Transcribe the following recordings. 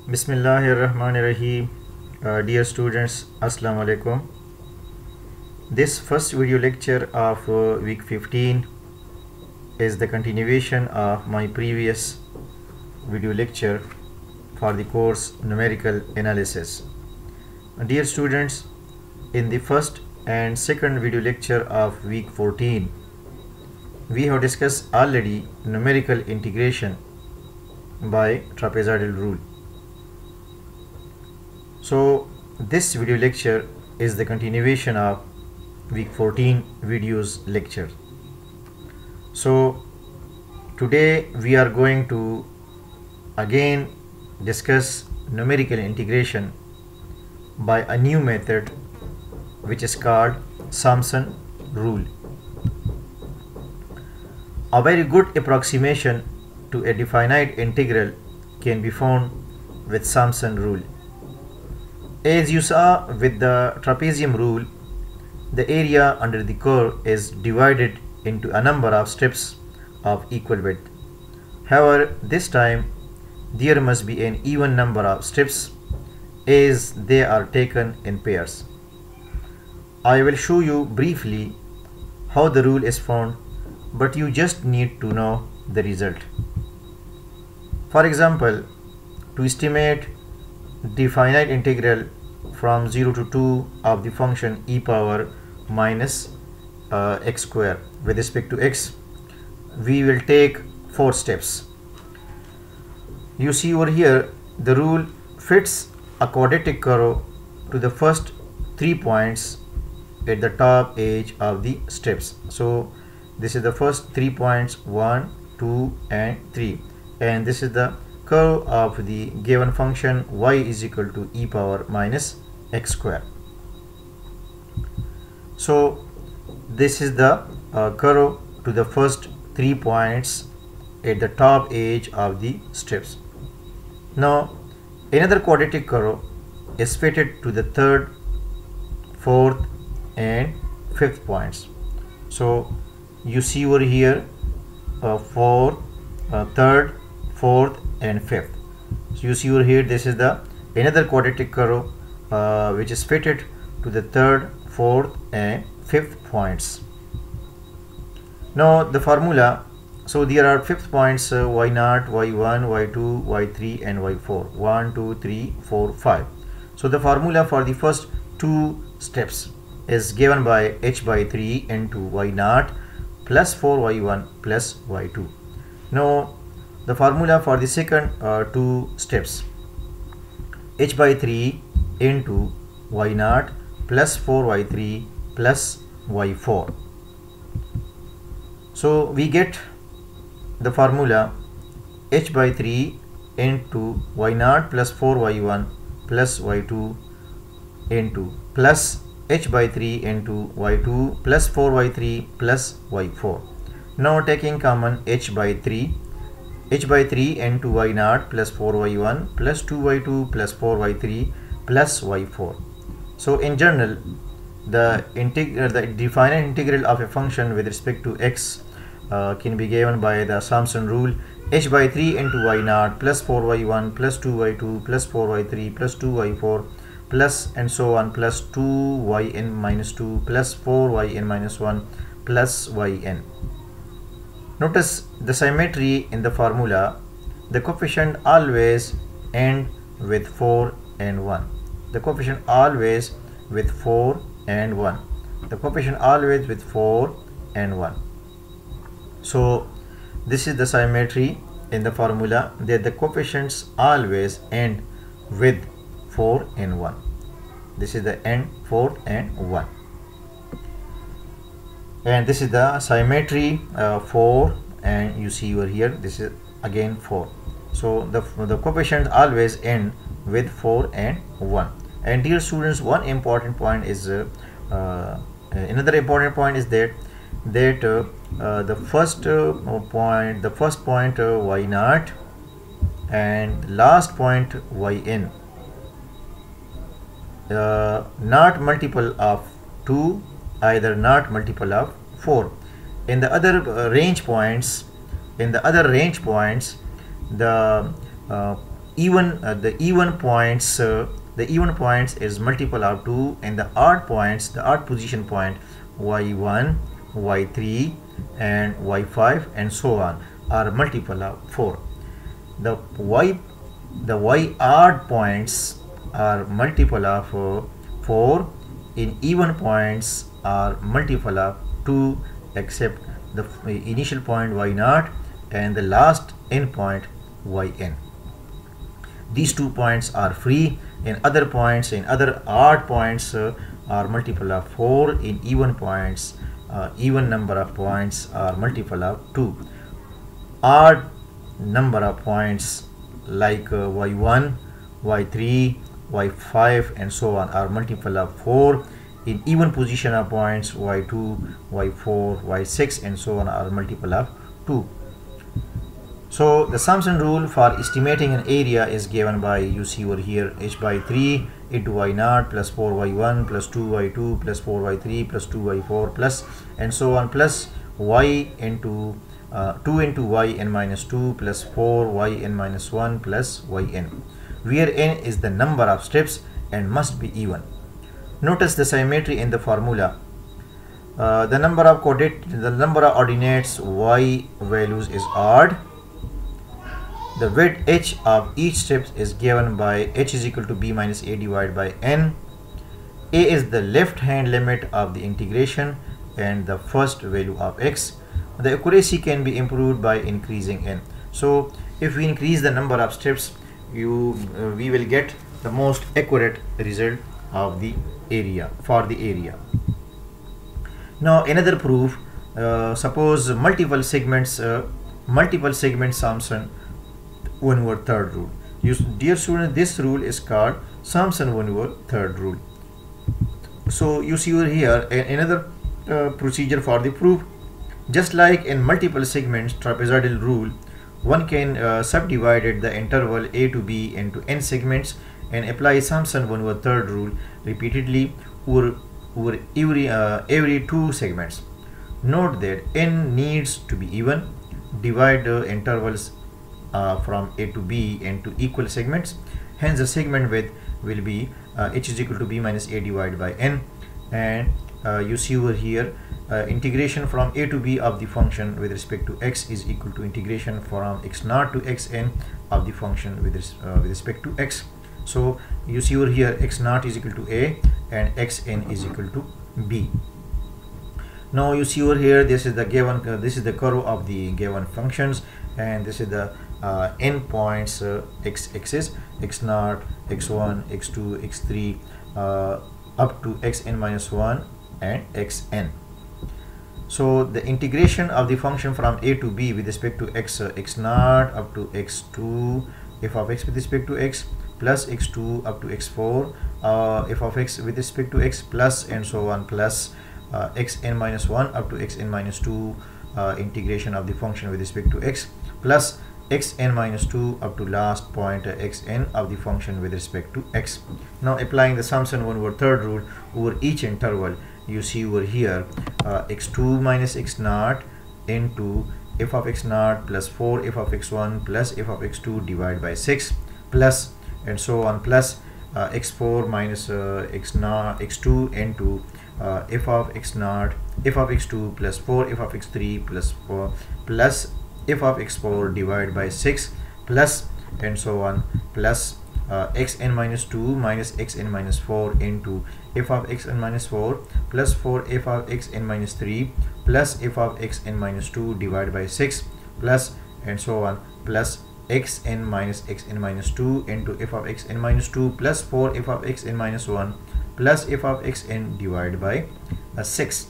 Bismillahirrahmanirrahim. Dear students, Assalamu alaikum. This first video lecture of week 15 is the continuation of my previous video lecture for the course Numerical Analysis. Dear students, in the first and second video lecture of week 14, we have discussed already numerical integration by trapezoidal rule. So this video lecture is the continuation of week 14 videos lecture. So today we are going to again discuss numerical integration by a new method which is called Simpson rule. A very good approximation to a definite integral can be found with Simpson rule. As you saw with the trapezium rule, the area under the curve is divided into a number of strips of equal width. However, this time there must be an even number of strips as they are taken in pairs. I will show you briefly how the rule is found, but you just need to know the result. For example, to estimate the finite integral from 0 to 2 of the function e power minus x square with respect to x, we will take 4 steps. You see over here the rule fits a quadratic curve to the first 3 points at the top edge of the steps. So this is the first 3 points, 1, 2 and 3, and this is the curve of the given function y is equal to e power minus x square. So this is the curve to the first 3 points at the top edge of the strips. Now another quadratic curve is fitted to the third, fourth and fifth points. So you see over here fourth, third, fourth and fifth. So you see over here this is the another quadratic curve which is fitted to the third, fourth and fifth points. Now the formula, so there are fifth points y0, y1, y2, y3 and y4, 1, 2, 3, 4, 5. So the formula for the first 2 steps is given by h by 3 into y0 plus 4y1 plus y2. Now the formula for the second 2 steps, h by 3 into y0 plus 4y3 plus y4. So we get the formula h by 3 into y0 plus 4y1 plus y2 into plus h by 3 into y2 plus 4y3 plus y4. Now taking common h by 3 into y0 plus 4y1 plus 2y2 plus 4y3 plus y4. So in general, the definite integral of a function with respect to x can be given by the Simpson rule, h by 3 into y0 plus 4y1 plus 2y2 plus 4y3 plus 2y4 plus and so on plus 2yn minus 2 plus 4yn minus 1 plus yn. Notice the symmetry in the formula. The coefficient always end with 4 and 1. The coefficient always with 4 and 1. The coefficient always with 4 and 1. So this is the symmetry in the formula, that the coefficients always end with 4 and 1. This is the end 4 and 1. And this is the symmetry 4, and you see over here this is again 4. So the coefficients always end with 4 and 1. And dear students, one important point is another important point is that the first point y0 and last point yn not multiple of 2, either not multiple of 4. In the other range points, the the even points is multiple of 2, and the odd position point y1, y3 and y5 and so on are multiple of 4. The y odd points are multiple of 4. In even points are multiple of 2, except the initial point y0 and the last end point yn. These 2 points are free, and other odd points are multiple of 4. In even points, even number of points are multiple of 2. Odd number of points like y1, y3, y5 and so on are multiple of 4. In even position of points y2, y4, y6 and so on are multiple of 2. So the Simpson rule for estimating an area is given by, you see over here, h by 3 into y0 plus 4y1 plus 2y2 plus 4y3 plus 2y4 plus and so on, plus y into 2 into yn minus 2 plus 4 yn minus 1 plus yn, where n is the number of steps and must be even. Notice the symmetry in the formula. The number of ordinates y values is odd. The width h of each step is given by h is equal to b minus a divided by n. A is the left hand limit of the integration and the first value of x. The accuracy can be improved by increasing n. So if we increase the number of steps, we will get the most accurate result of the area for the area. Now another proof, suppose multiple segments Simpson 1/3 rule. Dear students, this rule is called Simpson 1/3 rule. So you see over here another procedure for the proof. Just like in multiple segments trapezoidal rule, one can subdivide the interval a to b into n segments and apply Simpson 1/3 rule repeatedly over every 2 segments. Note that n needs to be even. Divide the intervals from a to b into equal segments. Hence the segment width will be h is equal to b minus a divided by n. And you see over here integration from a to b of the function with respect to x is equal to integration from x0 to xn of the function with respect to x. So you see over here x0 is equal to a and xn is equal to b. Now you see over here, this is the given this is the curve of the given functions, and this is the n points x-axis, x0, x1, x2, x3 up to xn minus 1 and xn. So the integration of the function from a to b with respect to x0 up to x2 f of x with respect to x, plus x2 up to x4 f of x with respect to x, plus and so on, plus xn minus 1 up to xn minus 2 integration of the function with respect to x, plus xn minus 2 up to last point xn of the function with respect to x. Now applying the Simpson 1/3 rule over each interval, you see over here x2 minus x0 into f of x0 plus 4 f of x1 plus f of x2 divided by 6, plus and so on, plus x4 minus x2 into f of x0 f of x2 plus 4 f of x3 plus 4 plus f of x4 divided by 6, plus and so on, plus xn minus 2 minus xn minus 4 into f of xn minus 4 plus 4 f of xn minus 3 plus f of xn minus 2 divided by 6, plus and so on, plus xn minus xn minus 2 into f of xn minus 2 plus 4 f of xn minus 1 plus f of xn divided by 6.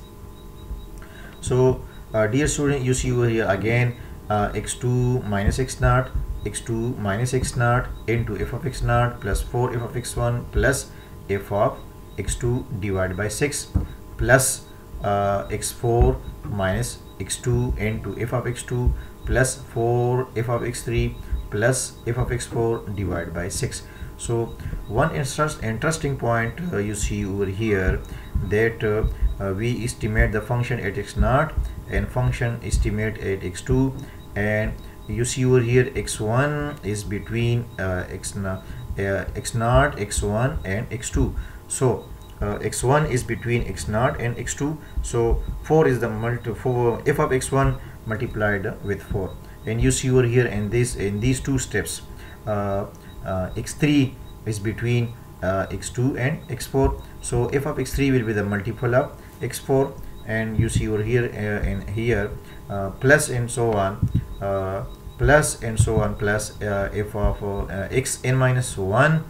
So dear student, you see over here again x2 minus x0 x2 minus x0 into f of x0 plus 4 f of x1 plus f of x2 divided by 6, plus x4 minus x2 into f of x2 plus 4 f of x3 plus f of x4 divided by 6. So one interesting point you see over here, that we estimate the function at x0 and function estimate at x2, and you see over here x1 is between x0, x1 and x2. So x1 is between x0 and x2. So 4 is the f of x1 multiplied with 4. And you see over here in these two steps, x3 is between x2 and x4. So f of x3 will be the multiple of x4, and you see over here and here plus and so on, plus and so on, plus f of xn minus 1,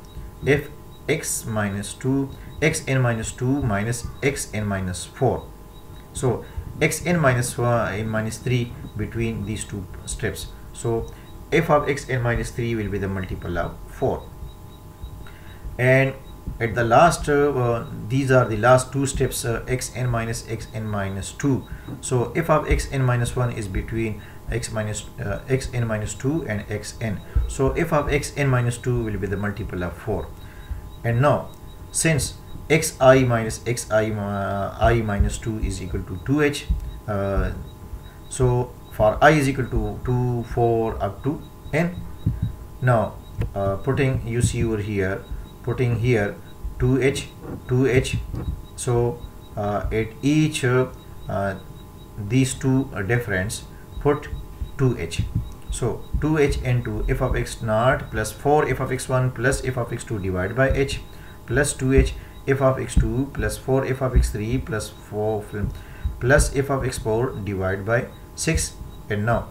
f x minus 2, xn minus 2 minus xn minus 4. So xn minus 1 and minus 3 between these two steps. So f of xn minus 3 will be the multiple of 4. And at the last, these are the last two steps, xn minus 2. So f of xn minus 1 is between xn minus 2 and xn. So f of xn minus 2 will be the multiple of 4. And now, since xi minus I minus 2 is equal to 2h, so for I is equal to 2, 4 up to n. Now putting, you see over here, putting here 2h, so at each these two difference put 2h. So 2h into f of x naught plus 4 f of x1 plus f of x2 divided by h, plus 2h f of x2 plus 4 f of x3 plus 4 plus f of x4 divided by 6. And now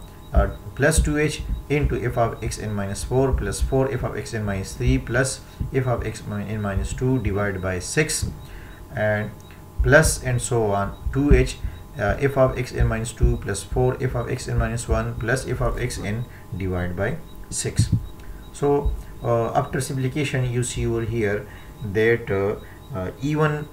plus 2h into f of xn minus 4 plus 4 f of xn minus 3 plus f of xn minus 2 divided by 6, and plus and so on 2h f of xn minus 2 plus 4 f of xn minus 1 plus f of xn divided by 6. So after simplification, you see over here that even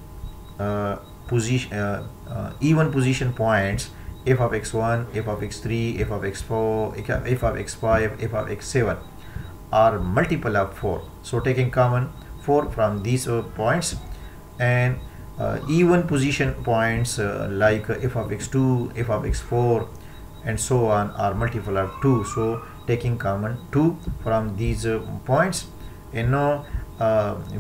position points f of x1, f of x3, f of x4, f of x5, f of x7 are multiple of 4. So taking common 4 from these points, and even position points like f of x2, f of x4 and so on are multiple of 2. So taking common 2 from these points, and now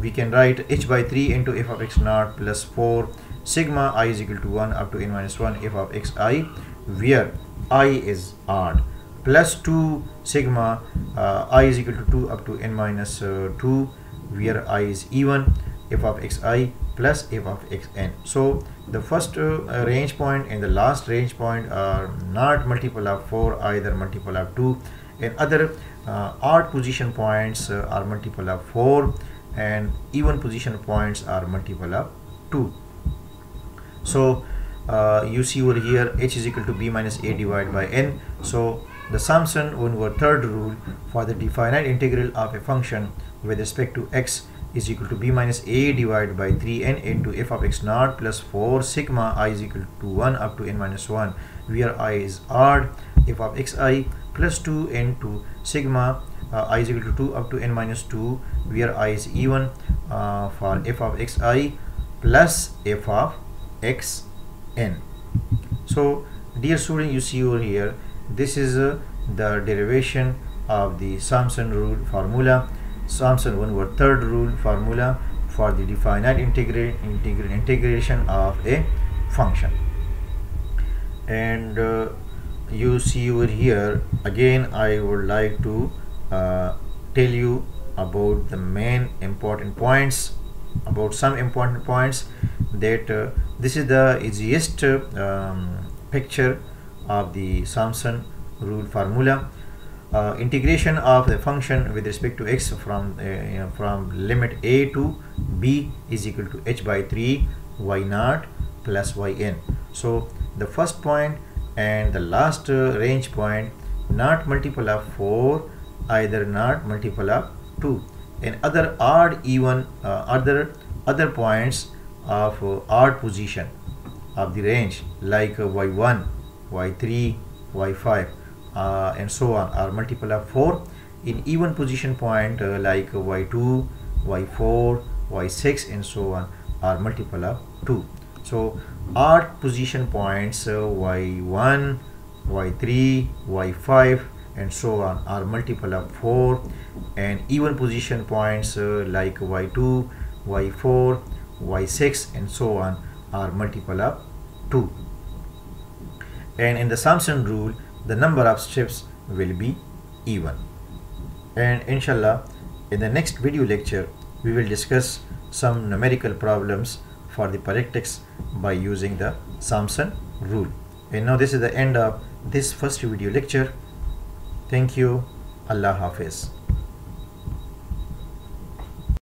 we can write h by 3 into f of x naught plus 4 sigma I is equal to 1 up to n minus 1 f of xi, where I is odd, plus 2 sigma I is equal to 2 up to n minus 2, where I is even, f of xi plus f of xn. So the first range point and the last range point are not multiple of 4, either multiple of 2, and other odd position points are multiple of 4, and even position points are multiple of 2. So you see over here h is equal to b minus a divided by n. So the Simpson third rule for the definite integral of a function with respect to x is equal to b minus a divided by 3n into f of x naught plus 4 sigma I is equal to 1 up to n minus 1, where I is odd, f of xi plus 2 into sigma I is equal to 2 up to n minus 2, where I is even, for f of xi plus f of xn. So dear student, you see over here, this is the derivation of the Simpson rule formula, Simpson third rule formula for the definite integration of a function. And you see over here again, I would like to tell you about the main important points, about some important points, that this is the easiest picture of the Simpson rule formula. Integration of the function with respect to x from limit a to b is equal to h by 3 y naught plus yn. So the first point and the last range point not multiple of 4, either not multiple of 2, and other odd even other points of odd position of the range like y1, y3, y5 and so on are multiple of 4. In even position point like y2, y4, y6 and so on are multiple of 2. So odd position points y1, y3, y5 and so on are multiple of 4, and even position points like y2, y4, y6 and so on are multiple of 2. And in the Simpson rule, the number of steps will be even. And inshallah, in the next video lecture, we will discuss some numerical problems for the parectics by using the Simpson rule. And now this is the end of this first video lecture. Thank you. Allah Hafiz.